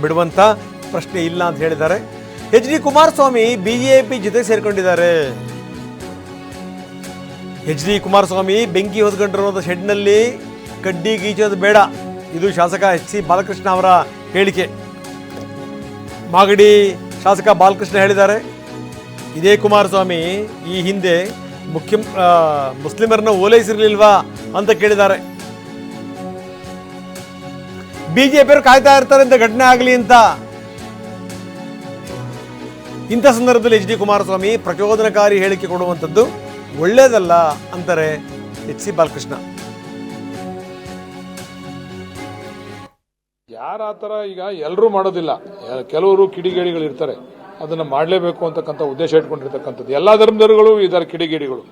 ಬಿಡುವಂತ ಪ್ರಶ್ನೆ ಇಲ್ಲ ಅಂತ ಹೇಳಿದ್ದಾರೆ. ಎಚ್ ಡಿ ಕುಮಾರಸ್ವಾಮಿ ಬಿಜೆಪಿ ಜೊತೆ ಸೇರ್ಕೊಂಡಿದ್ದಾರೆ. ಎಚ್ ಡಿ ಕುಮಾರಸ್ವಾಮಿ ಬೆಂಕಿ ಹೊತ್ಕೊಂಡಿರೋದು ಶೆಡ್ನಲ್ಲಿ ಕಡ್ಡಿ ಗೀಚೋದು ಬೇಡ, ಇದು ಶಾಸಕ ಎಚ್ ಸಿ ಬಾಲಕೃಷ್ಣ ಅವರ ಹೇಳಿಕೆ. ಮಾಗಡಿ ಶಾಸಕ ಬಾಲಕೃಷ್ಣ ಹೇಳಿದ್ದಾರೆ. ಇದೇ ಕುಮಾರಸ್ವಾಮಿ ಈ ಹಿಂದೆ ಮುಸ್ಲಿಮರನ್ನ ಓಲೈಸಿರ್ಲಿಲ್ವಾ ಅಂತ ಕೇಳಿದ್ದಾರೆ. ಬಿಜೆಪಿಯವರು ಕಾಯ್ತಾ ಇರ್ತಾರೆ ಅಂತ ಘಟನೆ ಆಗಲಿ ಅಂತ. ಇಂಥ ಸಂದರ್ಭದಲ್ಲಿ ಎಚ್ ಡಿ ಕುಮಾರಸ್ವಾಮಿ ಪ್ರಚೋದನಕಾರಿ ಹೇಳಿಕೆ ಕೊಡುವಂಥದ್ದು ಒಳ್ಳೇದಲ್ಲ ಅಂತಾರೆ ಎಚ್ ಸಿ ಬಾಲಕೃಷ್ಣ. ಯಾರ ಥರ ಈಗ ಎಲ್ಲರೂ ಮಾಡೋದಿಲ್ಲ, ಕೆಲವರು ಕಿಡಿಗೇಡಿಗಳು ಇರ್ತಾರೆ, ಅದನ್ನು ಮಾಡಲೇಬೇಕು ಅಂತಕ್ಕಂಥ ಉದ್ದೇಶ ಇಟ್ಕೊಂಡಿರ್ತಕ್ಕಂಥದ್ದು. ಎಲ್ಲ ಧರ್ಮದವರುಗಳು ಇದ್ದಾರೆ ಕಿಡಿಗೇಡಿಗಳು.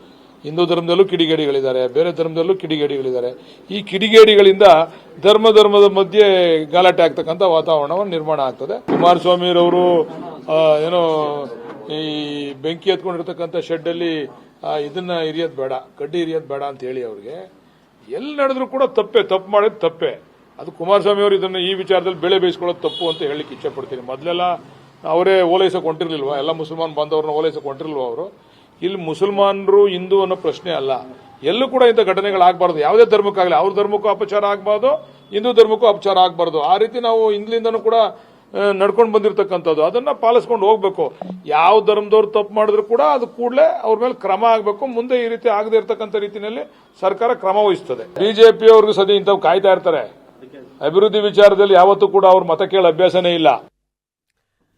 ಹಿಂದೂ ಧರ್ಮದಲ್ಲೂ ಕಿಡಿಗೇಡಿಗಳಿದ್ದಾರೆ, ಬೇರೆ ಧರ್ಮದಲ್ಲೂ ಕಿಡಿಗೇಡಿಗಳಿದ್ದಾರೆ. ಈ ಕಿಡಿಗೇಡಿಗಳಿಂದ ಧರ್ಮದ ಮಧ್ಯೆ ಗಲಾಟೆ ಆಗ್ತಕ್ಕಂಥ ವಾತಾವರಣವನ್ನು ನಿರ್ಮಾಣ ಆಗ್ತದೆ. ಕುಮಾರಸ್ವಾಮಿರವರು ಏನೋ ಈ ಬೆಂಕಿ ಎತ್ಕೊಂಡಿರ್ತಕ್ಕಂಥ ಶೆಡ್ಡಲ್ಲಿ ಇದನ್ನ ಇರಿಯೋದು ಬೇಡ, ಕಡ್ಡಿ ಇರಿಯೋದು ಬೇಡ ಅಂತ ಹೇಳಿ ಅವ್ರಿಗೆ ಎಲ್ಲಿ ನಡೆದ್ರು ಕೂಡ ತಪ್ಪು ಮಾಡೋದು ತಪ್ಪೆ. ಅದು ಕುಮಾರಸ್ವಾಮಿ ಅವರು ಇದನ್ನು ಈ ವಿಚಾರದಲ್ಲಿ ಬೆಳೆ ಬೇಯಿಸ್ಕೊಳ್ಳೋದು ತಪ್ಪು ಅಂತ ಹೇಳಲಿಕ್ಕೆ ಇಚ್ಛೆ ಪಡ್ತೀನಿ. ಮೊದಲೆಲ್ಲ ಅವರೇ ಓಲೈಸಕ್ಕೆ ಹೊಂಟಿರ್ಲಿಲ್ವಾ, ಎಲ್ಲ ಮುಸಲ್ಮಾನ್ ಬಾಂಧವ್ರನ್ನ ಓಲೈಸಕ್ಕೆ ಹೊಂಟಿರ್ಲಿಲ್ವಾ ಅವರು? ಇಲ್ಲಿ ಮುಸಲ್ಮಾನರು ಹಿಂದೂ ಅನ್ನೋ ಪ್ರಶ್ನೆ ಅಲ್ಲ. ಎಲ್ಲೂ ಕೂಡ ಇಂಥ ಘಟನೆಗಳಾಗಬಾರ್ದು, ಯಾವುದೇ ಧರ್ಮಕ್ಕಾಗಲಿ. ಅವ್ರ ಧರ್ಮಕ್ಕೂ ಅಪಚಾರ ಆಗಬಾರ್ದು, ಹಿಂದೂ ಧರ್ಮಕ್ಕೂ ಅಪಚಾರ ಆಗಬಾರ್ದು. ಆ ರೀತಿ ನಾವು ಹಿಂದ್ಲಿಂದನೂ ಕೂಡ ನಡ್ಕೊಂಡು ಬಂದಿರತಕ್ಕಂಥದ್ದು, ಅದನ್ನ ಪಾಲಿಸ್ಕೊಂಡು ಹೋಗ್ಬೇಕು. ಯಾವ ಧರ್ಮದವ್ರು ತಪ್ಪು ಮಾಡಿದ್ರು ಕೂಡ ಅದು ಕೂಡಲೇ ಅವ್ರ ಮೇಲೆ ಕ್ರಮ ಆಗಬೇಕು. ಮುಂದೆ ಈ ರೀತಿ ಆಗದೆ ಇರತಕ್ಕಂಥ ರೀತಿಯಲ್ಲಿ ಸರ್ಕಾರ ಕ್ರಮ ವಹಿಸ್ತದೆ. ಬಿಜೆಪಿ ಅವ್ರಿಗೂ ಸದ್ಯ ಇಂಥವು ಕಾಯ್ತಾ ಇರ್ತಾರೆ. ಅಭಿವೃದ್ಧಿ ವಿಚಾರದಲ್ಲಿ ಯಾವತ್ತೂ ಕೂಡ ಅವ್ರ ಮತ ಕೇಳ ಅಭ್ಯಾಸನೇ ಇಲ್ಲ.